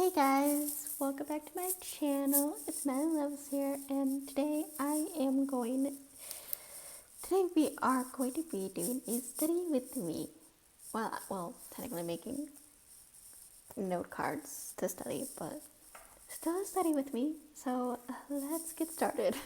Hey guys, welcome back to my channel. It's Madeline Loves here, and today we are going to be doing a study with me. Well, technically making note cards to study, but still a study with me. So let's get started.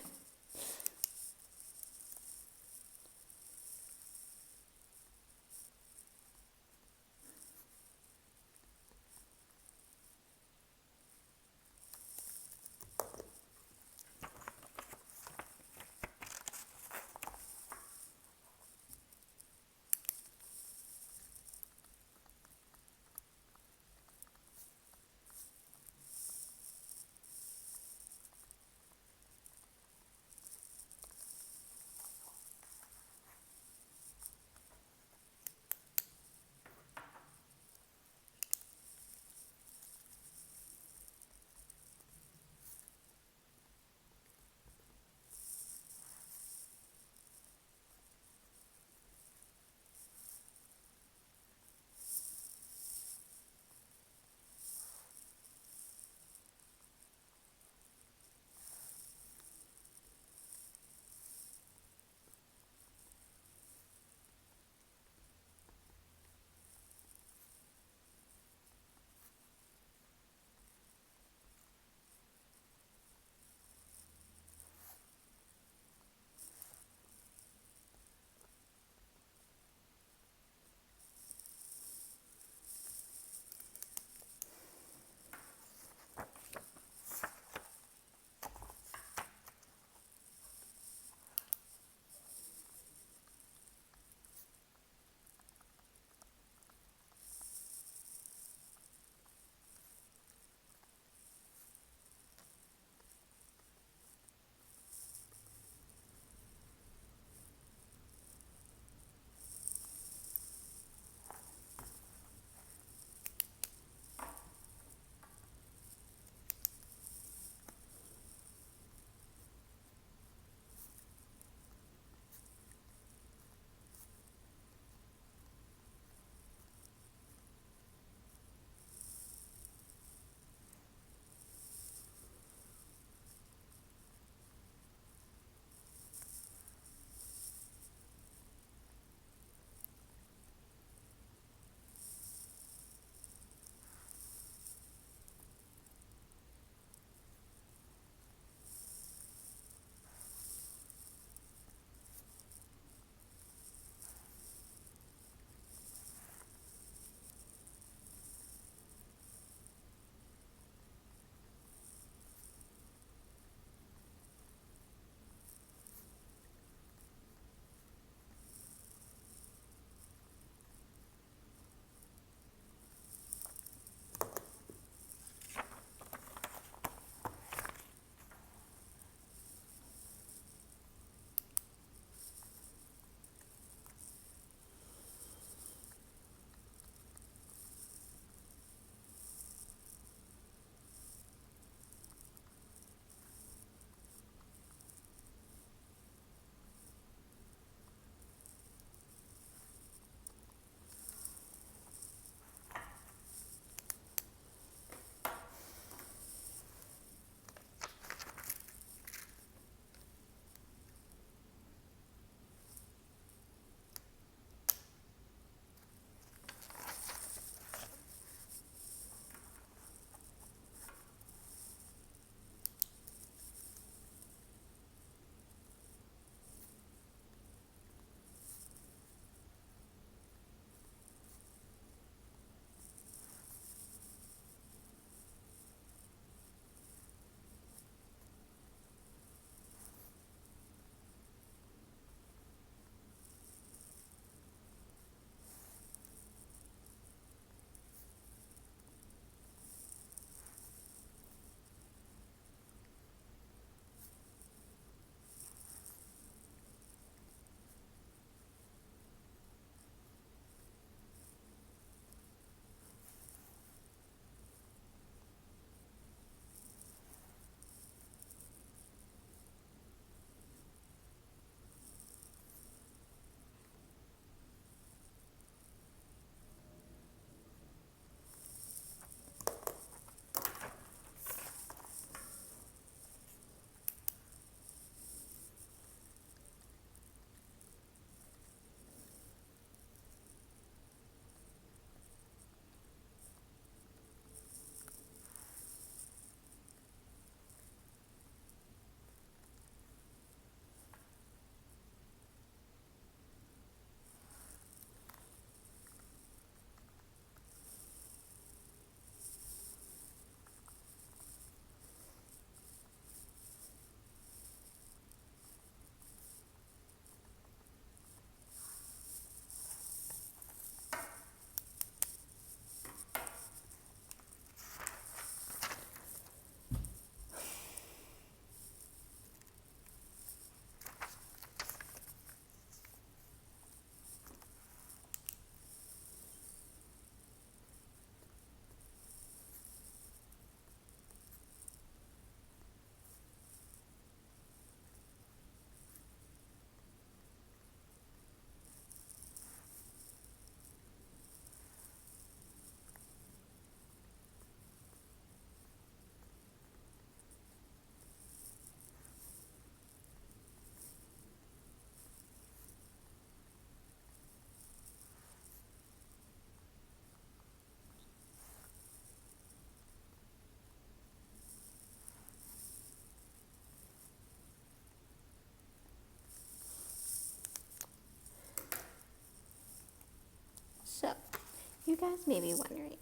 you guys may be wondering,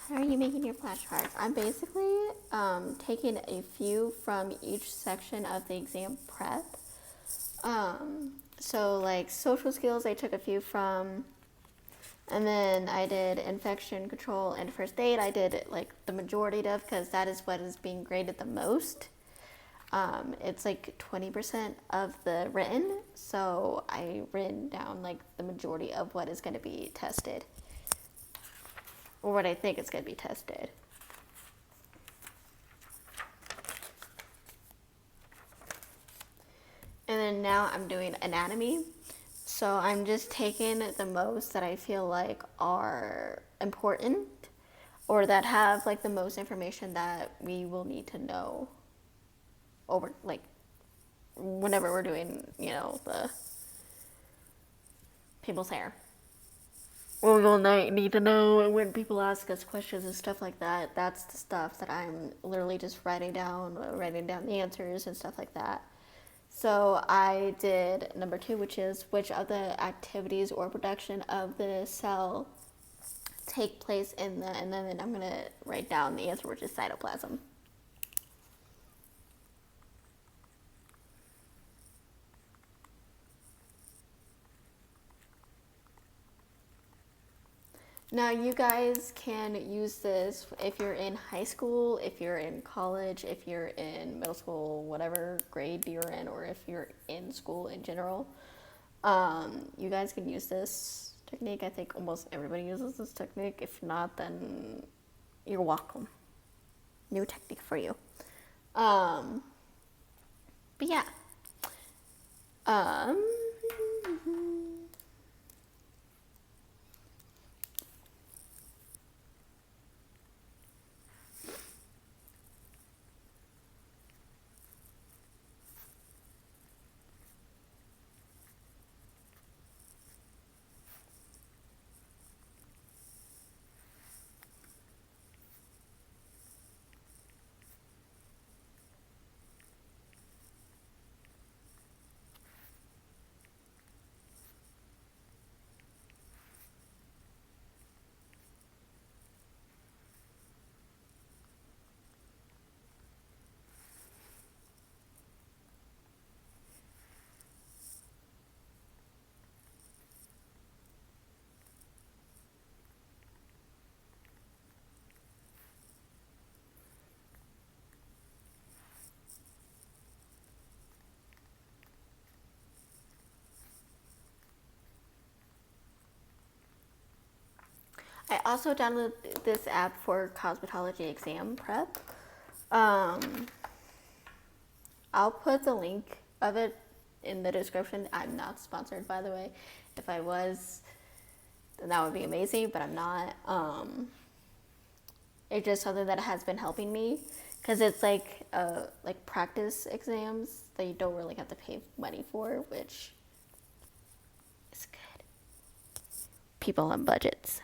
how are you making your flashcards? I'm basically taking a few from each section of the exam prep. So like social skills, I took a few from, and then I did infection control and first aid. I did like the majority of, because that is what is being graded the most. It's like 20% of the written, so I written down like the majority of what is going to be tested, or what I think is going to be tested. And then now I'm doing anatomy. So I'm just taking the most that I feel like are important, or that have like the most information that we will need to know over like whenever we're doing, the people's hair. Or we'll need to know when people ask us questions and stuff like that. That's the stuff that I'm literally just writing down the answers and stuff like that. So I did number 2, which is which of the activities or production of the cell take place in the, and then I'm going to write down the answer, which is cytoplasm. Now you guys can use this if you're in high school, if you're in college, if you're in middle school, whatever grade you're in, or if you're in school in general. You guys can use this technique. I think almost everybody uses this technique. If not, then you're welcome. New technique for you. But yeah. I also downloaded this app for cosmetology exam prep. I'll put the link of it in the description. I'm not sponsored, by the way. If I was, then that would be amazing, but I'm not. It's just something that has been helping me, because it's like practice exams that you don't really have to pay money for, which is good. People on budgets.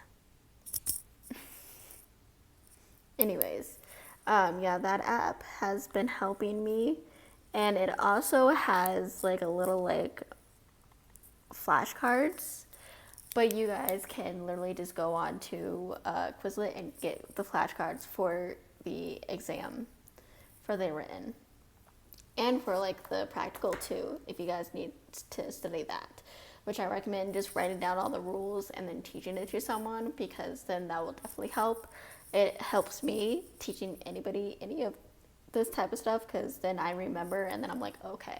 Anyways, yeah, that app has been helping me, and it also has like a little like flashcards, but you guys can literally just go on to Quizlet and get the flashcards for the exam, for the written, and for like the practical too, if you guys need to study that, which I recommend just writing down all the rules and then teaching it to someone, because then that will definitely help. It helps me teaching anybody any of this type of stuff, because then I remember, and then I'm like, okay.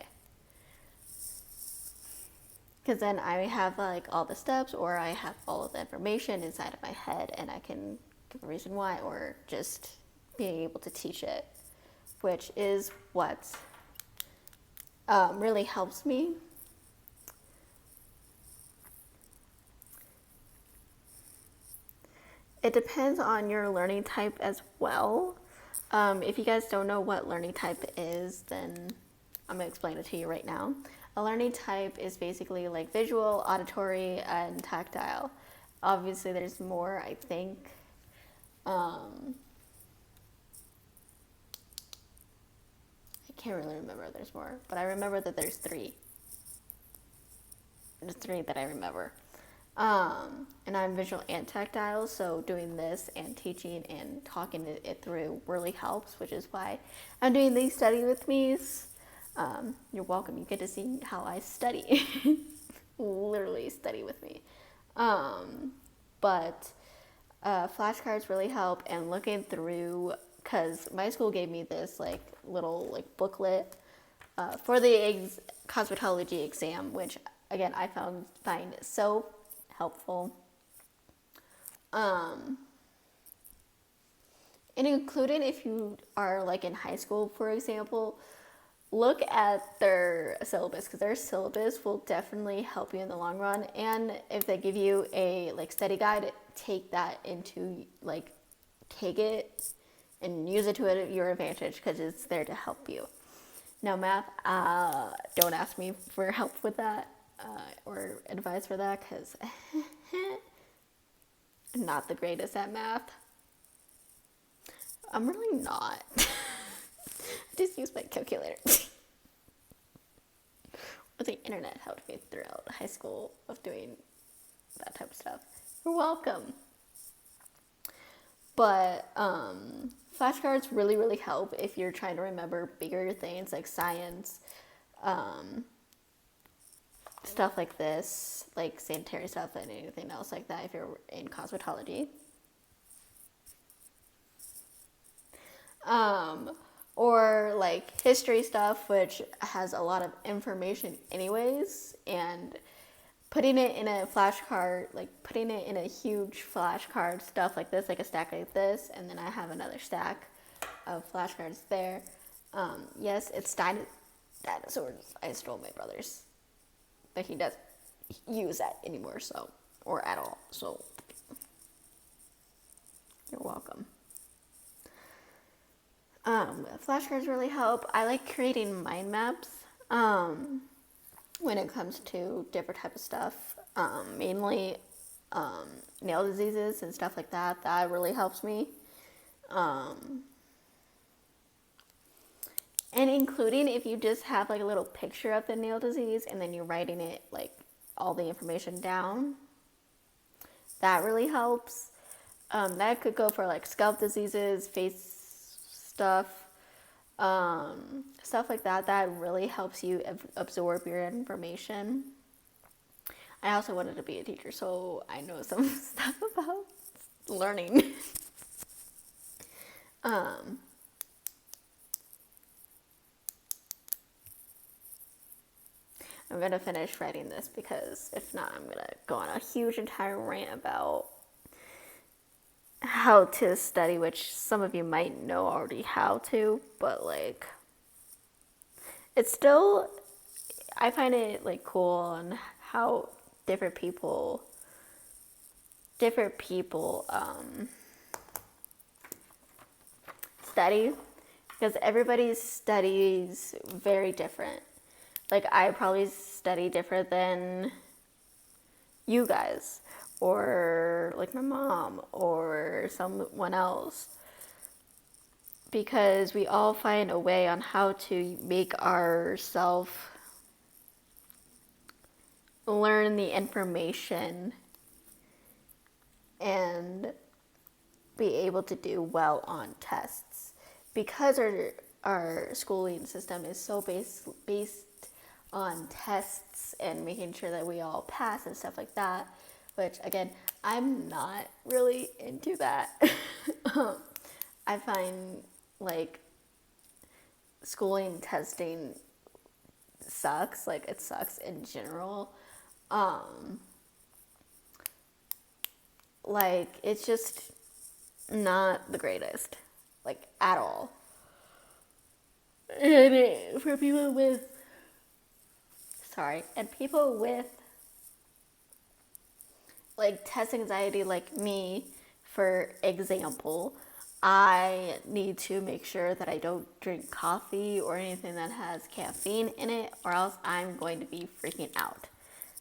Because then I have like all the steps, or I have all of the information inside of my head, and I can give a reason why, or just being able to teach it, which is what really helps me. It depends on your learning type as well. If you guys don't know what learning type is, then I'm going to explain it to you right now. A learning type is basically like visual, auditory, and tactile. Obviously, there's more, I think. I can't really remember if there's more, but I remember that there's 3. There's 3 that I remember. And I'm visual and tactile, so doing this and teaching and talking it through really helps, which is why I'm doing these study with me's. You're welcome. You get to see how I study. Literally study with me. But flashcards really help, and looking through, because my school gave me this like little like booklet for the cosmetology exam, which again I find so helpful. And including if you are like in high school, for example, look at their syllabus, because their syllabus will definitely help you in the long run. And if they give you a like study guide, take that into like take it and use it to your advantage, because it's there to help you. Now math, don't ask me for help with that or advice for that, because I'm not the greatest at math. I'm really not. I just use my calculator. Or the internet helped me throughout high school of doing that type of stuff. You're welcome. But flashcards really, really help if you're trying to remember bigger things like science, stuff like this, like sanitary stuff and anything else like that if you're in cosmetology. Or like history stuff, which has a lot of information anyways, and putting it in a flashcard, like putting it in a huge flashcard stuff like this, like a stack like this, and then I have another stack of flashcards there. Yes, it's dinosaurs. I stole my brother's, but he doesn't use that anymore, so, or at all, so you're welcome. Flashcards really help. I like creating mind maps when it comes to different type of stuff, mainly nail diseases and stuff like that. That really helps me. And including if you just have like a little picture of the nail disease and then you're writing it like all the information down, that really helps. That could go for like scalp diseases, face stuff, stuff like that. That really helps you absorb your information. I also wanted to be a teacher, so I know some stuff about learning. I'm gonna finish writing this, because if not, I'm gonna go on a huge entire rant about how to study, which some of you might know already how to, but like it's still, I find it like cool on how different people study, because everybody's studies very different. Like I probably study different than you guys, or like my mom or someone else, because we all find a way on how to make ourselves learn the information and be able to do well on tests, because our schooling system is so based on tests and making sure that we all pass and stuff like that, which again, I'm not really into that. I find like schooling testing sucks, like it sucks in general. Like it's just not the greatest, like at all. And for people with like test anxiety like me, for example, I need to make sure that I don't drink coffee or anything that has caffeine in it, or else I'm going to be freaking out.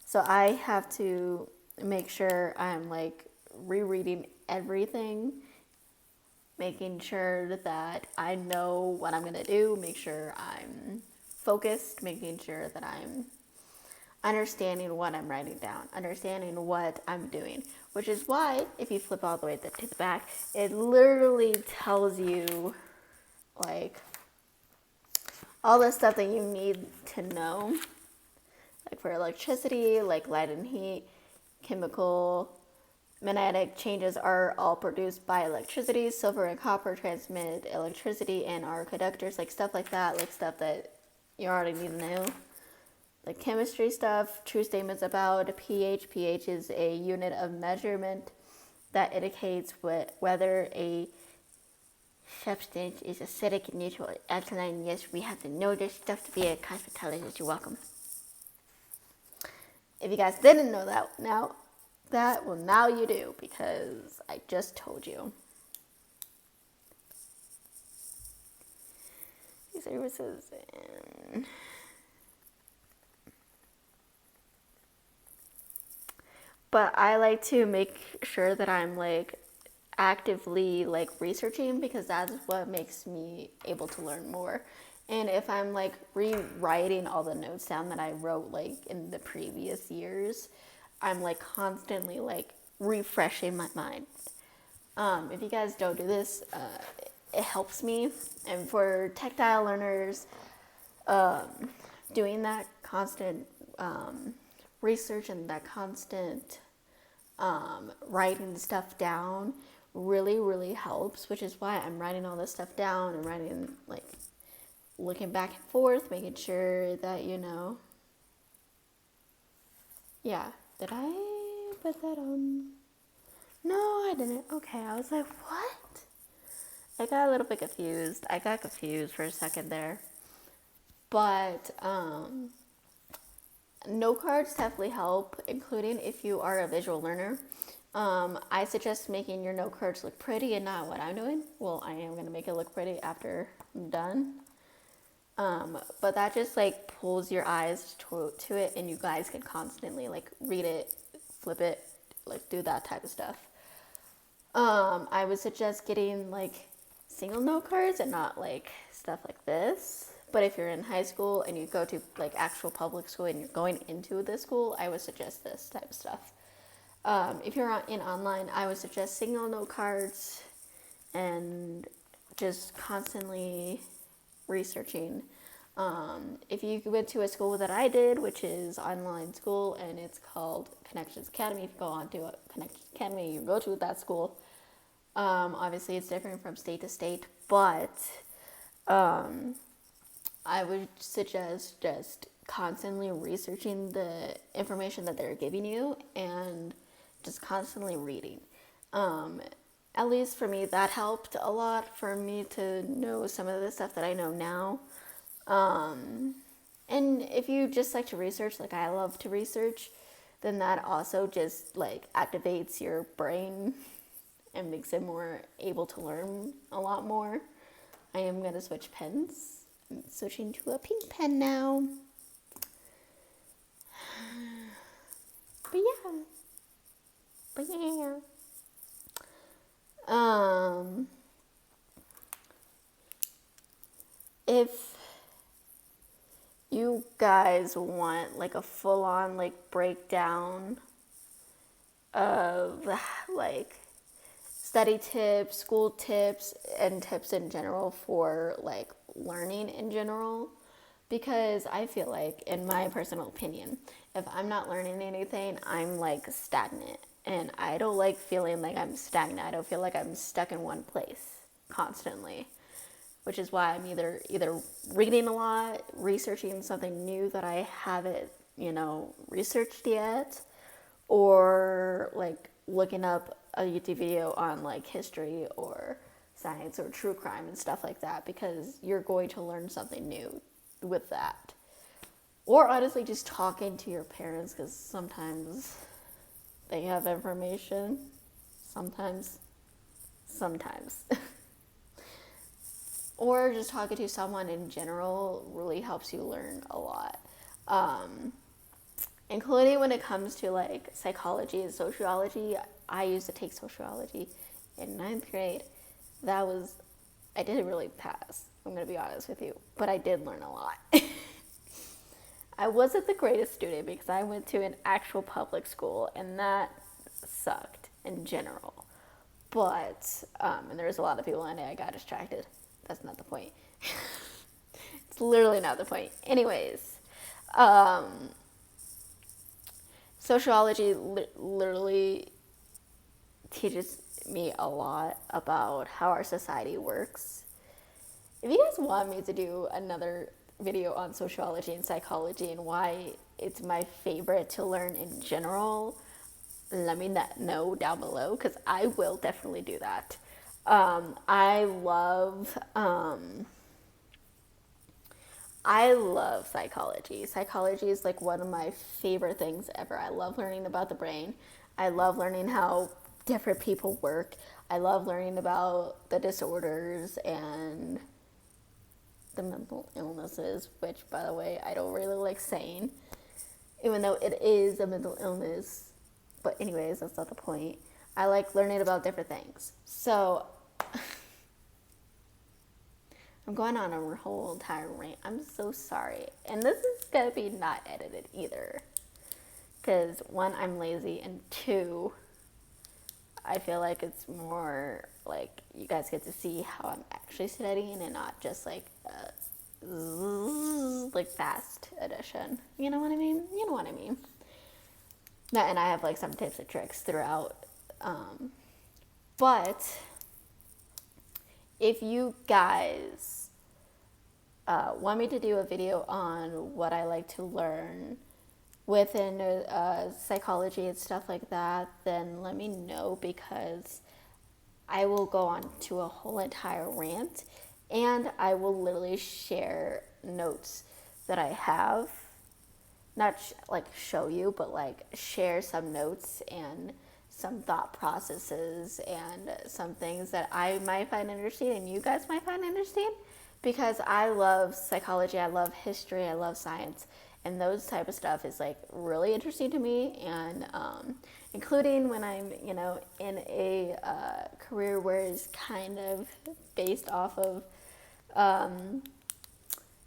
So I have to make sure I'm like rereading everything, making sure that I know what I'm gonna do, make sure I'm focused, making sure that I'm understanding what I'm writing down, understanding what I'm doing, which is why if you flip all the way to the back, it literally tells you like all the stuff that you need to know, like for electricity, like light and heat, chemical, magnetic changes are all produced by electricity. Silver and copper transmit electricity and are conductors, like stuff like that, like stuff that you already need to know. Like chemistry stuff, true statements about pH. pH is a unit of measurement that indicates whether a substance is acidic, neutral, alkaline. Yes, we have to know this stuff to be a cosmetologist. You're welcome. If you guys didn't know that, now you do, because I just told you. These services and but I like to make sure that I'm like actively like researching, because that's what makes me able to learn more. And if I'm like rewriting all the notes down that I wrote like in the previous years, I'm like constantly like refreshing my mind. If you guys don't do this, it helps me. And for tactile learners, doing that constant research and that constant writing stuff down really helps, which is why I'm writing all this stuff down and writing, like, looking back and forth, making sure that, yeah. Did I put that on? No, I didn't. Okay, I was like, what? I got a little bit confused. I got confused for a second there. But, note cards definitely help, including if you are a visual learner. I suggest making your note cards look pretty and not what I'm doing. Well, I am going to make it look pretty after I'm done. But that just like pulls your eyes to it, and you guys can constantly like read it, flip it, like do that type of stuff. I would suggest getting like single note cards and not like stuff like this. But if you're in high school and you go to like actual public school and you're going into this school, I would suggest this type of stuff. If you're in online, I would suggest single note cards and just constantly researching. If you went to a school that I did, which is online school, and it's called Connections Academy, if you go on to a Connections Academy, you go to that school. Obviously, it's different from state to state, but I would suggest just constantly researching the information that they're giving you and just constantly reading. At least for me, that helped a lot for me to know some of the stuff that I know now. And if you just like to research, like I love to research, then that also just like activates your brain and makes it more able to learn a lot more. I am going to switch pens. I'm switching to a pink pen now. But yeah. If you guys want like a full-on like breakdown of like study tips, school tips, and tips in general for like learning in general, because I feel like, in my personal opinion, if I'm not learning anything, I'm like stagnant, and I don't like feeling like I'm stagnant. I don't feel like I'm stuck in one place constantly, which is why I'm either reading a lot, researching something new that I haven't, researched yet, or like looking up a YouTube video on like history or science or true crime and stuff like that, because you're going to learn something new with that. Or honestly, just talking to your parents, because sometimes they have information. Sometimes. Or just talking to someone in general really helps you learn a lot. Including when it comes to like psychology and sociology. I used to take sociology in 9th grade. I didn't really pass, I'm going to be honest with you, but I did learn a lot. I wasn't the greatest student because I went to an actual public school, and that sucked in general. But, and there was a lot of people in it, I got distracted. That's not the point. It's literally not the point. Anyways, sociology literally teaches me a lot about how our society works. If you guys want me to do another video on sociology and psychology and why it's my favorite to learn in general, let me know down below, because I will definitely do that. I love psychology. Psychology is like one of my favorite things ever. I love learning about the brain. I love learning how different people work. I love learning about the disorders and the mental illnesses, which, by the way, I don't really like saying, even though it is a mental illness. But anyways, that's not the point. I like learning about different things. So I'm going on a whole entire rant. I'm so sorry. And this is going to be not edited either. Because one, I'm lazy, and two, I feel like it's more like you guys get to see how I'm actually studying and not just like fast edition. You know what I mean? You know what I mean. And I have like some tips and tricks throughout. But if you guys want me to do a video on what I like to learn within psychology and stuff like that, then let me know, because I will go on to a whole entire rant, and I will literally share notes that I have. Not show you, but like share some notes and some thought processes and some things that I might find interesting and you guys might find interesting, because I love psychology, I love history, I love science, and those type of stuff is like really interesting to me. And including when I'm in a career where it's kind of based off of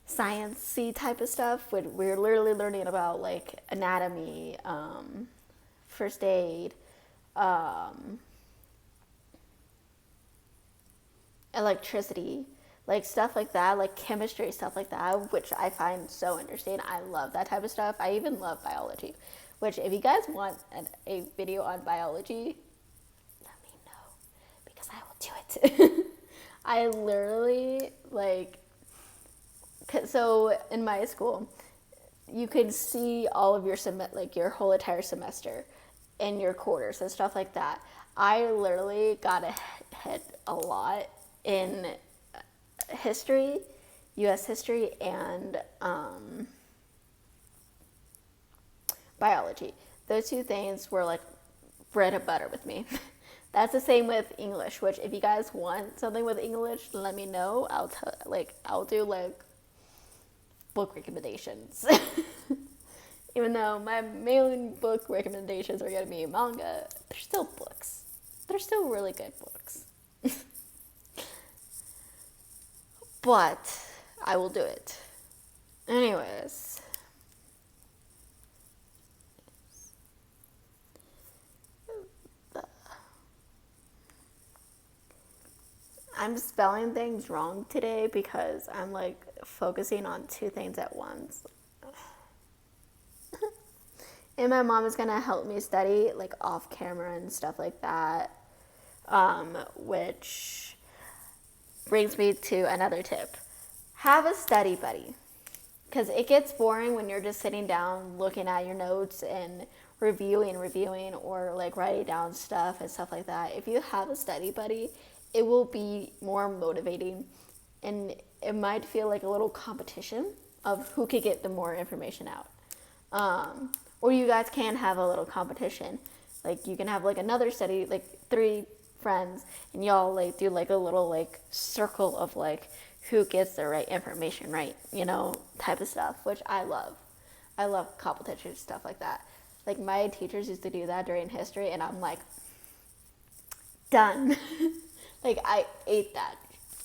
science-y type of stuff. We're literally learning about like anatomy, first aid, electricity, like stuff like that, like chemistry, stuff like that, which I find so interesting. I love that type of stuff. I even love biology, which if you guys want a video on biology, let me know, because I will do it. I literally so in my school, you could see all of your your whole entire semester and your quarters and stuff like that. I literally got ahead a lot in history, U.S. history, and biology. Those two things were like bread and butter with me. That's the same with English, which if you guys want something with English, let me know. I'll do book recommendations. Even though my main book recommendations are going to be manga, they're still books. They're still really good books. But I will do it. Anyways. I'm spelling things wrong today because I'm focusing on two things at once. And my mom is going to help me study off camera and stuff like that, which brings me to another tip. Have a study buddy, because it gets boring when you're just sitting down looking at your notes and reviewing or writing down stuff and stuff like that. If you have a study buddy, it will be more motivating, and it might feel like a little competition of who could get the more information out. Or you guys can have a little competition. You can have another study, 3 friends, and y'all do a little circle of who gets the right information right, type of stuff, which I love. I love competition stuff like that. My teachers used to do that during history, and I'm done. I ate that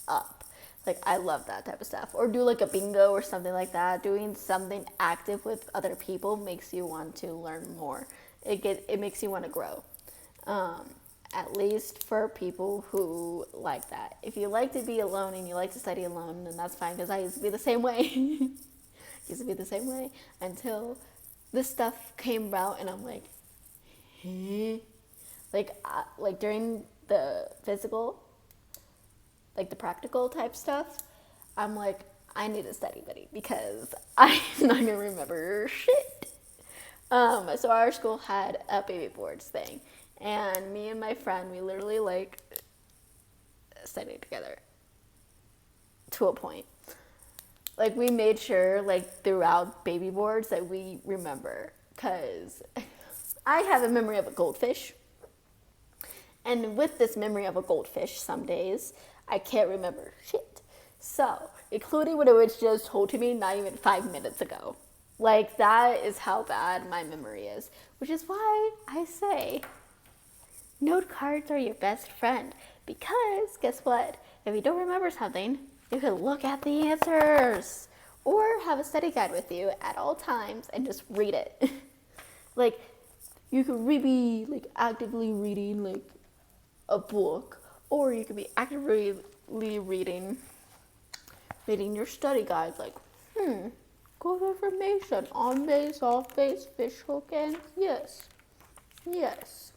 up. Like, I love that type of stuff. Or do like a bingo or something like that. Doing something active with other people makes you want to learn more. It makes you want to grow. At least for people who like that. If you like to be alone and you like to study alone, then that's fine, because I used to be the same way. Used to be the same way until this stuff came about, and I'm like, eh? Like during the physical, like the practical type stuff, I'm like, I need a study buddy because I'm not gonna remember shit. So our school had a baby boards thing, and me and my friend, we literally like studied together to a point. Like, we made sure, like, throughout baby boards that we remember, because I have a memory of a goldfish. And with this memory of a goldfish, some days, I can't remember shit. So, including when it was just told to me not even 5 minutes ago. Like, that is how bad my memory is. Which is why I say, note cards are your best friend. Because, guess what? If you don't remember something, you can look at the answers. Or have a study guide with you at all times and just read it. Like, you could be, like, actively reading, like, a book, or you could be actively reading your study guides, like, good information, on base, off base, fish hook, and yes, yes,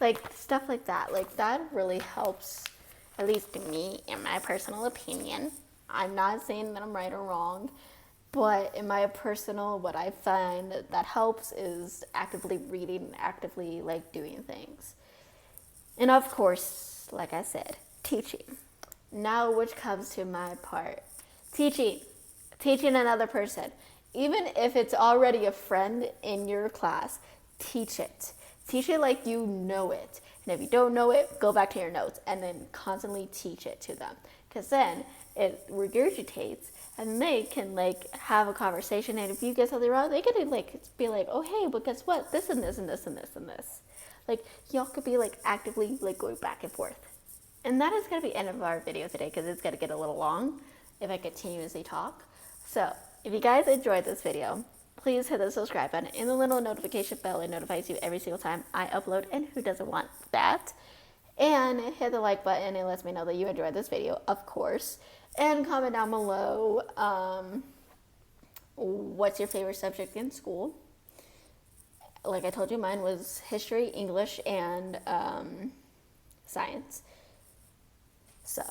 like, stuff like that really helps, at least to me, in my personal opinion. I'm not saying that I'm right or wrong, but in my personal, what I find that helps is actively reading, actively, like, doing things. And of course, like I said, teaching. Now, which comes to my part. Teaching another person. Even if it's already a friend in your class, teach it. Teach it like you know it. And if you don't know it, go back to your notes and then constantly teach it to them. Because then it regurgitates, and they can, like, have a conversation, and if you get something wrong, they can, like, be like, oh, hey, but guess what? This and this and this and this and this. Like, y'all could be, like, actively, like, going back and forth. And that is going to be the end of our video today, because it's going to get a little long if I continuously talk. So, if you guys enjoyed this video, please hit the subscribe button and the little notification bell. It notifies you every single time I upload, and who doesn't want that? And hit the like button. It lets me know that you enjoyed this video, of course. And comment down below what's your favorite subject in school. Like I told you, mine was history, English, and science. So,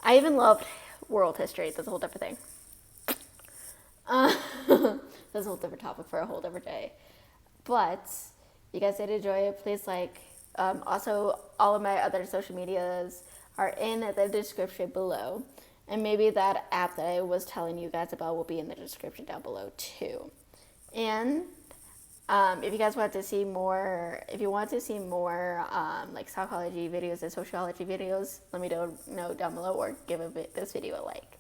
I even loved world history. That's a whole different thing. That's a whole different topic for a whole different day. But, if you guys did enjoy it, please like. Also, all of my other social medias are in the description below. And maybe that app that I was telling you guys about will be in the description down below too. And if you guys want to see more, like psychology videos and sociology videos, let me know down below, or give this video a like.